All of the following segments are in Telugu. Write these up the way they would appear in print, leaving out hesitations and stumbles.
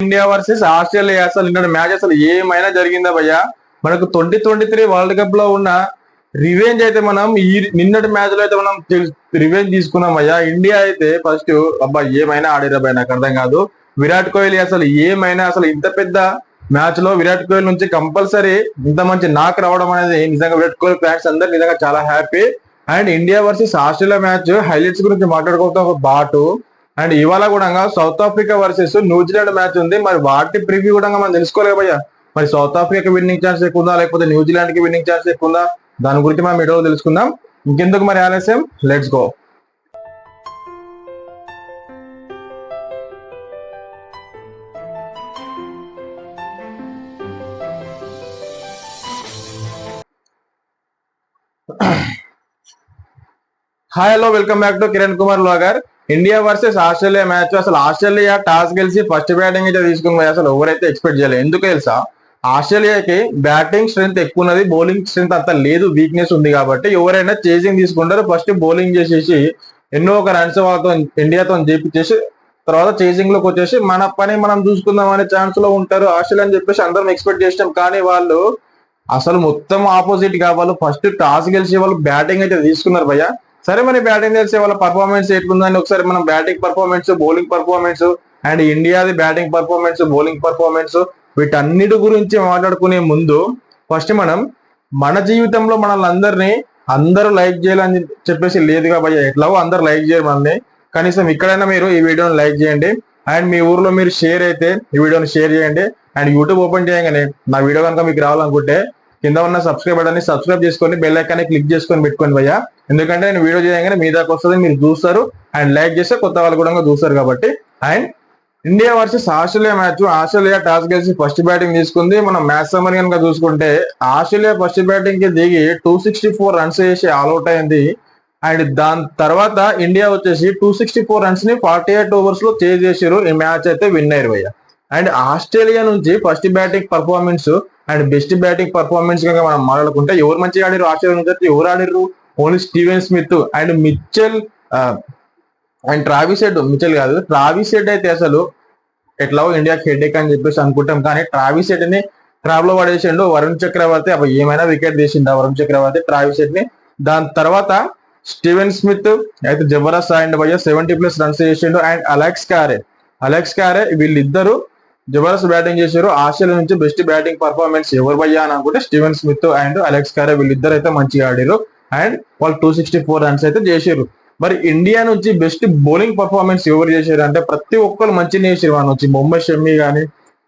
ఇండియా వర్సెస్ ఆస్ట్రేలియా అసలు నిన్న మ్యాచ్ అసలు ఏమైనా జరిగిందా భయ్యా? మనకు 2023 వరల్డ్ కప్ లో ఉన్న రివెంజ్ అయితే మనం ఈ నిన్నటి మ్యాచ్ లో అయితే మనం రివెంజ్ తీసుకున్నాం అయ్యా. ఇండియా అయితే ఫస్ట్ అబ్బా ఏమైనా ఆడిరా భయ, నాకు అర్థం కాదు. విరాట్ కోహ్లీ అసలు ఏమైనా అసలు ఇంత పెద్ద మ్యాచ్ లో విరాట్ కోహ్లీ నుంచి కంపల్సరీ ఇంత మంచి నాక్ రావడం అనేది నిజంగా విరాట్ కోహ్లీ ఫ్యాన్స్ అందరు నిజంగా చాలా happy. And India versus Australia match highlights గురించి మాట్లాడుకోవడం ఒక బాటు. అండ్ ఇవాళ కూడా south Africa versus New Zealand match ఉంది. మరి వాటి ప్రివ్యూ కూడా మనం తెలుసుకోలేదు భయ్యా. మరి సౌత్ ఆఫ్రికాకి విన్నింగ్ ఛాన్స్ ఎక్కువ ఉందా, లేకపోతే న్యూజిలాండ్ కి విన్నింగ్ ఛాన్స్ ఎక్కువ ఉందా, దాని గురించి మనం ఈ రోజు తెలుసుకుందాం. ఇంకెందుకు మరి ఆలస్యం, let's go. Hi hello, welcome back to Kiran Kumar logger. India versus Australia match. అసలు ఆస్ట్రేలియా టాస్ గెలిచి ఫస్ట్ బ్యాటింగ్ అయితే తీసుకుని అసలు ఎవరైతే ఎక్స్పెక్ట్ చేయలేదు. ఎందుకు తెలుసా? ఆస్ట్రేలియాకి బ్యాటింగ్ స్ట్రెంత్ ఎక్కువ ఉన్నది, బౌలింగ్ స్ట్రెంత్ అంత లేదు, వీక్నెస్ ఉంది. కాబట్టి ఎవరైనా చేసింగ్ తీసుకుంటారు, ఫస్ట్ బౌలింగ్ చేసేసి ఎన్నో ఒక రన్స్ వాళ్ళతో ఇండియాతో చేపించేసి తర్వాత చేసింగ్ లోకి వచ్చేసి మన పని మనం చూసుకుందాం అనే ఛాన్స్ లో ఉంటారు ఆస్ట్రేలియా అని చెప్పేసి అందరం ఎక్స్పెక్ట్ చేసినాం. కానీ వాళ్ళు అసలు మొత్తం ఆపోజిట్ గా వాళ్ళు ఫస్ట్ టాస్ గెలిచి వాళ్ళు బ్యాటింగ్ అయితే తీసుకున్నారు భయ్య. సరే, మరి బ్యాటింగ్ తెలిసే వాళ్ళ పర్ఫార్మెన్స్ ఎట్లుందని ఒకసారి మనం batting performance, bowling performance and ఇండియాది బ్యాటింగ్ పర్ఫార్మెన్స్, బౌలింగ్ పర్ఫార్మెన్స్ వీటన్నిటి గురించి మాట్లాడుకునే ముందు ఫస్ట్ మనం మన జీవితంలో మనల్ని అందరూ లైక్ చేయాలని చెప్పేసి లేదుగా భయ్య. ఎట్లాగో అందరు లైక్ చేయరు మనల్ని, కనీసం ఇక్కడైనా మీరు ఈ వీడియోని లైక్ చేయండి. అండ్ మీ ఊర్లో మీరు షేర్ అయితే ఈ వీడియోని షేర్ చేయండి. అండ్ యూట్యూబ్ ఓపెన్ చేయగానే నా వీడియో కనుక మీకు రావాలనుకుంటే కింద ఉన్న సబ్స్క్రైబ్ బటన్ని సబ్స్క్రైబ్ చేసుకొని బెల్ ఐకాన్ని క్లిక్ చేసుకొని పెట్టుకోండి భయ్య. ఎందుకంటే నేను వీడియో చేయగానే మీ దాకా వస్తుంది, మీరు చూస్తారు. అండ్ లైక్ చేస్తే కొత్త వాళ్ళు కూడా చూస్తారు కాబట్టి. And India versus Australia match, Australia toss గెలిచి ఫస్ట్ బ్యాటింగ్ తీసుకుంది. మనం మ్యాచ్ సమ్మర్ కనుక చూసుకుంటే ఆస్ట్రేలియా ఫస్ట్ బ్యాటింగ్ కి దిగి 264 రన్స్ వేసి ఆల్అౌట్ అయింది. అండ్ దాని తర్వాత ఇండియా వచ్చేసి 264 రన్స్ ని 48 ఓవర్స్ లో చేజ్ చేసారు. ఈ మ్యాచ్ అయితే విన్ అయ్యారు భయ్య. అండ్ ఆస్ట్రేలియా నుంచి first batting performance and best batting performance కనుక మనం మాట్లాడుకుంటే ఎవరు మంచిగా ఆడారు ఆస్ట్రేలియా నుంచి? ఎవరు ఆడారు? Only Steven Smith and Mitchell and Travis head. Mitchell కాదు, ట్రావిస్ హెడ్ అయితే అసలు ఎట్లా ఇండియాకి హెడ్ అని చెప్పేసి అనుకుంటాం. కానీ ట్రావిస్ హెడ్ ని ట్రాప్ లో పడేసిండు. వరుణ్ చక్రవర్తి అప్పుడు ఏమైనా వికెట్ తీసిండు వరుణ్ చక్రవర్తి ట్రావిస్ హెడ్ ని. దాని తర్వాత స్టీవెన్ స్మిత్ అయితే జబర్దస్త్ అండ్ భయ్య 70+ రన్స్ చేసిండు. అండ్ అలెక్స్ కారే వీళ్ళిద్దరు జబర్దస్త్ బ్యాటింగ్ చేశారు. ఆస్ట్రేలియా నుంచి బెస్ట్ బ్యాటింగ్ పర్ఫార్మెన్స్ ఎవరు భయ్యా అని అనుకుంటే స్టీవెన్ స్మిత్ అండ్ అలెక్స్ కారే వీళ్ళిద్దరు అయితే మంచిగా ఆడారు. అండ్ వాళ్ళు 264 రన్స్ అయితే చేశారు. మరి ఇండియా నుంచి బెస్ట్ బౌలింగ్ పర్ఫార్మెన్స్ ఎవరు చేశారు అంటే ప్రతి ఒక్కరు మంచిగా చేశారు. వాళ్ళు వచ్చి మొహమ్మద్ షమి కానీ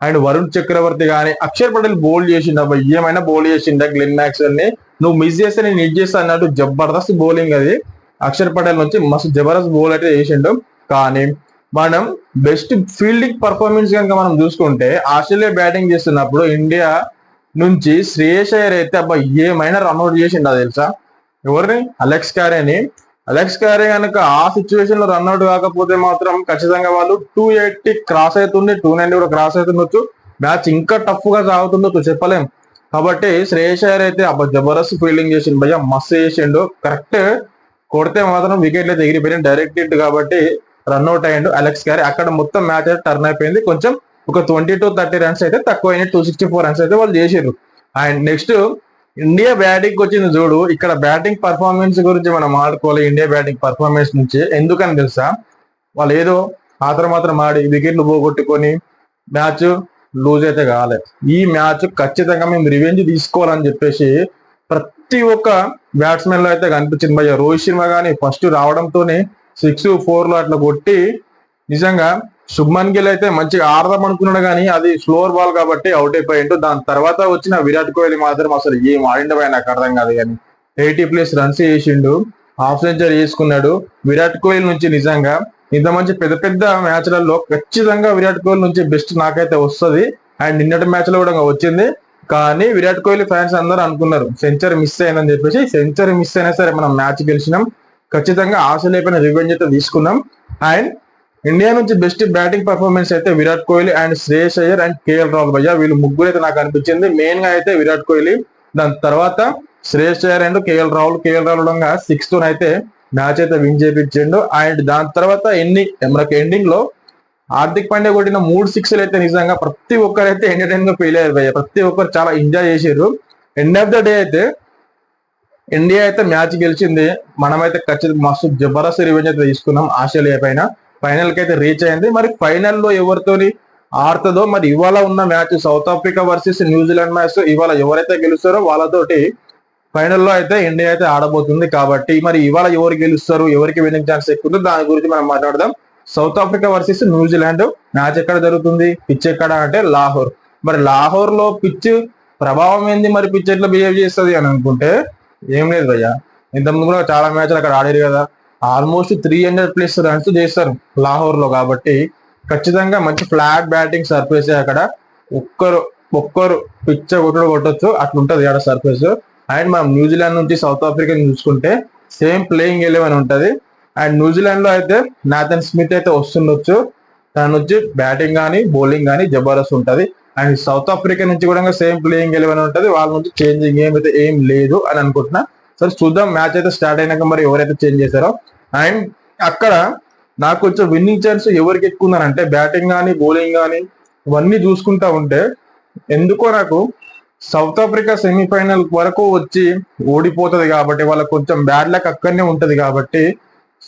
అండ్ వరుణ్ చక్రవర్తి కానీ, అక్షర్ పటేల్ బౌల్ చేసిండు. అబ్బాయి ఏమైనా బౌల్ చేసిండా? గ్లెన్ మ్యాక్స్వెల్ ని నువ్వు మిస్ చేస్తే నేను హిట్ చేస్తా అన్నట్టు జబర్దస్త్ బౌలింగ్ అది. అక్షర్ పటేల్ నుంచి మస్తు జబర్దస్త్ బౌల్ అయితే చేసిండు. కానీ మనం బెస్ట్ ఫీల్డింగ్ పర్ఫార్మెన్స్ కనుక మనం చూసుకుంటే ఆస్ట్రేలియా బ్యాటింగ్ చేస్తున్నప్పుడు ఇండియా నుంచి శ్రేయస్ అయ్యర్ అయితే అబ్బాయి ఏమైనా రన్అట్ చేసిండా తెలుసా? ఎవరిని? అలెక్స్ కారే కనుక ఆ సిచ్యువేషన్ లో రన్అట్ కాకపోతే మాత్రం ఖచ్చితంగా వాళ్ళు 280 క్రాస్ అవుతుంది, 290 కూడా క్రాస్ అవుతుండొచ్చు. మ్యాచ్ ఇంకా టఫ్ గా సాగుతుండొచ్చు, చెప్పలేం. కాబట్టి శ్రేయస్ అయ్యర్ అయితే అబ్బా జబర్దస్త్ ఫీల్డింగ్ చేసిండు భయ్య, మస్తు చేసిండు. కరెక్ట్ కొడితే మాత్రం వికెట్లు అయితే ఎగిరిపోయినాయి, డైరెక్ట్ హిట్ కాబట్టి రన్అట్ అయ్యిండు అలెక్స్ కారే. అక్కడ మొత్తం మ్యాచ్ అయితే టర్న్ అయిపోయింది. కొంచెం ఒక 20-30 రన్స్ అయితే తక్కువ అయినాయి. 264 రన్స్ అయితే వాళ్ళు చేసారు. అండ్ నెక్స్ట్ ఇండియా బ్యాటింగ్ వచ్చింది చూడు. ఇక్కడ బ్యాటింగ్ పర్ఫార్మెన్స్ గురించి మనం ఆడుకోవాలి. ఇండియా బ్యాటింగ్ పర్ఫార్మెన్స్ నుంచి ఎందుకని తెలుసా? వాళ్ళు ఏదో మాత్రం ఆడి వికెట్లు పోగొట్టుకొని మ్యాచ్ లూజ్ అయితే కాలేదు. ఈ మ్యాచ్ ఖచ్చితంగా మేము రివెంజ్ తీసుకోవాలని చెప్పేసి ప్రతి ఒక్క బ్యాట్స్మెన్ లో అయితే కనిపించింది భయ్య. రోహిత్ శర్మ కానీ ఫస్ట్ రావడంతోనే 6-4 అట్లా కొట్టి నిజంగా శుభ్మన్ గిల్ అయితే మంచిగా ఆడదాం అనుకున్నాడు కానీ అది స్లోవర్ బాల్ కాబట్టి అవుట్ అయిపోయిండు. దాని తర్వాత వచ్చిన విరాట్ కోహ్లీ మాత్రం అసలు ఏం ఆడిండవా నాకు అర్థం కాదు. కానీ 80+ రన్స్ చేసిండు, హాఫ్ సెంచరీ చేసుకున్నాడు. విరాట్ కోహ్లీ నుంచి నిజంగా ఇంత మంచి పెద్ద మ్యాచ్లలో ఖచ్చితంగా విరాట్ కోహ్లీ నుంచి బెస్ట్ నాకైతే వస్తుంది. అండ్ నిన్నటి మ్యాచ్ లో కూడా వచ్చింది. కానీ విరాట్ కోహ్లీ ఫ్యాన్స్ అందరూ అనుకున్నారు సెంచరీ మిస్ అయిందని చెప్పేసి. సెంచరీ మిస్ అయినా సరే మనం మ్యాచ్ గెలిచినాం. ఖచ్చితంగా ఆస్ట్రేలియా పైన రివెంజ్ అయితే తీసుకున్నాం. అండ్ ఇండియా నుంచి బెస్ట్ బ్యాటింగ్ పర్ఫార్మెన్స్ అయితే Virat Kohli and Shreyas Iyer and KL Rahul భయ్య. వీళ్ళు ముగ్గురు అయితే నాకు అనిపించింది. మెయిన్ గా అయితే విరాట్ కోహ్లీ, దాని తర్వాత Shreyas Iyer and KL Rahul 6th అయితే మ్యాచ్ అయితే విన్ చేయించిండు. అండ్ దాని తర్వాత మనకి ఎండింగ్ లో హార్దిక్ పాండ్యా కొట్టిన 3 సిక్స్లు అయితే నిజంగా ప్రతి ఒక్కరైతే ఎంటర్టైన్ గా ఫీల్ అయ్యారు భయ్య. ప్రతి ఒక్కరు చాలా ఎంజాయ్ చేసారు. ఎండ్ ఆఫ్ ద డే అయితే ఇండియా అయితే మ్యాచ్ గెలిచింది. మనమైతే ఖచ్చితంగా మస్తు జబర్దస్త్ రివెంజ్ అయితే తీసుకున్నాం ఆస్ట్రేలియా పైన. ఫైనల్ కి అయితే రీచ్ అయింది. మరి ఫైనల్లో ఎవరితోని ఆడుతుందో మరి ఇవాళ ఉన్న match south Africa versus New Zealand match ఇవాళ ఎవరైతే గెలుస్తారో వాళ్ళతోటి ఫైనల్లో అయితే ఇండియా అయితే ఆడబోతుంది. కాబట్టి మరి ఇవాళ ఎవరు గెలుస్తారు, ఎవరికి విన్నింగ్ ఛాన్స్ ఎక్కువ ఉందో దాని గురించి మనం మాట్లాడదాం. South Africa versus New Zealand match ఎక్కడ జరుగుతుంది, పిచ్ ఎక్కడ అంటే లాహోర్. మరి లాహోర్ లో పిచ్ ప్రభావం ఏంది, మరి పిచ్ ఎట్లా బిహేవ్ చేస్తుంది అని అనుకుంటే ఏం లేదు భయ్య. ఇంతకుముందు కూడా చాలా మ్యాచ్లు అక్కడ ఆడారు కదా. ఆల్మోస్ట్ 300+ రన్స్ చేస్తారు లాహోర్ లో. కాబట్టి ఖచ్చితంగా మంచి ఫ్లాట్ బ్యాటింగ్ సర్ఫేస్ అక్కడ. ఒక్కరు పిచ్చ కొట్టొచ్చు అట్లుంటది అక్కడ సర్ఫేస్. అండ్ మనం న్యూజిలాండ్ నుంచి సౌత్ ఆఫ్రికా చూసుకుంటే సేమ్ ప్లేయింగ్ 11 ఉంటది. అండ్ న్యూజిలాండ్ లో అయితే నాథన్ స్మిత్ అయితే వస్తుండొచ్చు. తన నుంచి బ్యాటింగ్ కానీ బౌలింగ్ కానీ జబర్దస్త్ ఉంటది. అండ్ సౌత్ ఆఫ్రికా నుంచి కూడా సేమ్ ప్లేయింగ్ 11 ఉంటది. వాళ్ళ నుంచి చేంజింగ్ ఏం లేదు అని అనుకుంటున్నా. సరే చూద్దాం మ్యాచ్ అయితే స్టార్ట్ అయినాక మరి ఎవరైతే చేంజ్ చేశారో. అండ్ అక్కడ నాకు కొంచెం విన్నింగ్ ఛాన్స్ ఎవరికి ఎక్కువ ఉందనంటే బ్యాటింగ్ కానీ బౌలింగ్ కానీ ఇవన్నీ చూసుకుంటా ఉంటే ఎందుకో నాకు సౌత్ ఆఫ్రికా సెమీఫైనల్ వరకు వచ్చి ఓడిపోతుంది. కాబట్టి వాళ్ళకి కొంచెం బ్యాడ్ లక్ అక్కడనే ఉంటది. కాబట్టి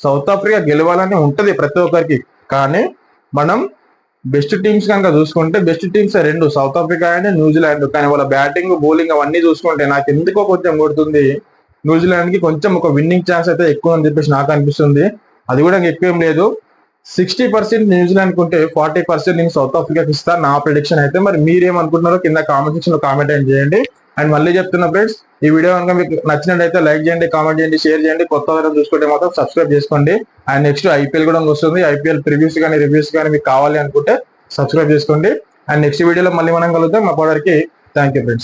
సౌత్ ఆఫ్రికా గెలవాలని ఉంటది ప్రతి ఒక్కరికి. కానీ మనం బెస్ట్ టీమ్స్ కనుక చూసుకుంటే best teams 2 south Africa and New Zealand. కానీ వాళ్ళ బ్యాటింగ్ బౌలింగ్ అవన్నీ చూసుకుంటే నాకు ఎందుకో కొంచెం కొడుతుంది న్యూజిలాండ్ కి. కొంచెం ఒక విన్నింగ్ ఛాన్స్ అయితే ఎక్కువ అని చెప్పేసి నాకు అనిపిస్తుంది. అది కూడా ఎక్కువ ఏం లేదు. 60% న్యూజిలాండ్ ఉంటే 40% నేను సౌత్ ఆఫ్రికాకి ఇస్తాను నా ప్రిడిక్షన్ అయితే. మరి మీరేమనుకుంటున్నారో కింద కామెంట్ సెక్షన్ లో కామెంట్ చేయండి. అండ్ మళ్ళీ చెప్తున్నా ఫ్రెండ్స్, ఈ వీడియో కనుక మీకు నచ్చినట్టయితే లైక్ చేయండి, కామెంట్ చేయండి, షేర్ చేయండి. కొత్త వారం చూసుకుంటే మాత్రం సబ్స్క్రైబ్ చేసుకోండి. అండ్ నెక్స్ట్ ఐపీఎల్ కూడా వస్తుంది. ఐపీఎల్ ప్రివ్యూస్ కానీ రివ్యూస్ కానీ మీకు కావాలి అనుకుంటే సబ్స్క్రైబ్ చేసుకోండి. అండ్ నెక్స్ట్ వీడియోలో మళ్ళీ మనం కలుద్దాం. అప్పటివరకు థ్యాంక్ యూ ఫ్రెండ్స్.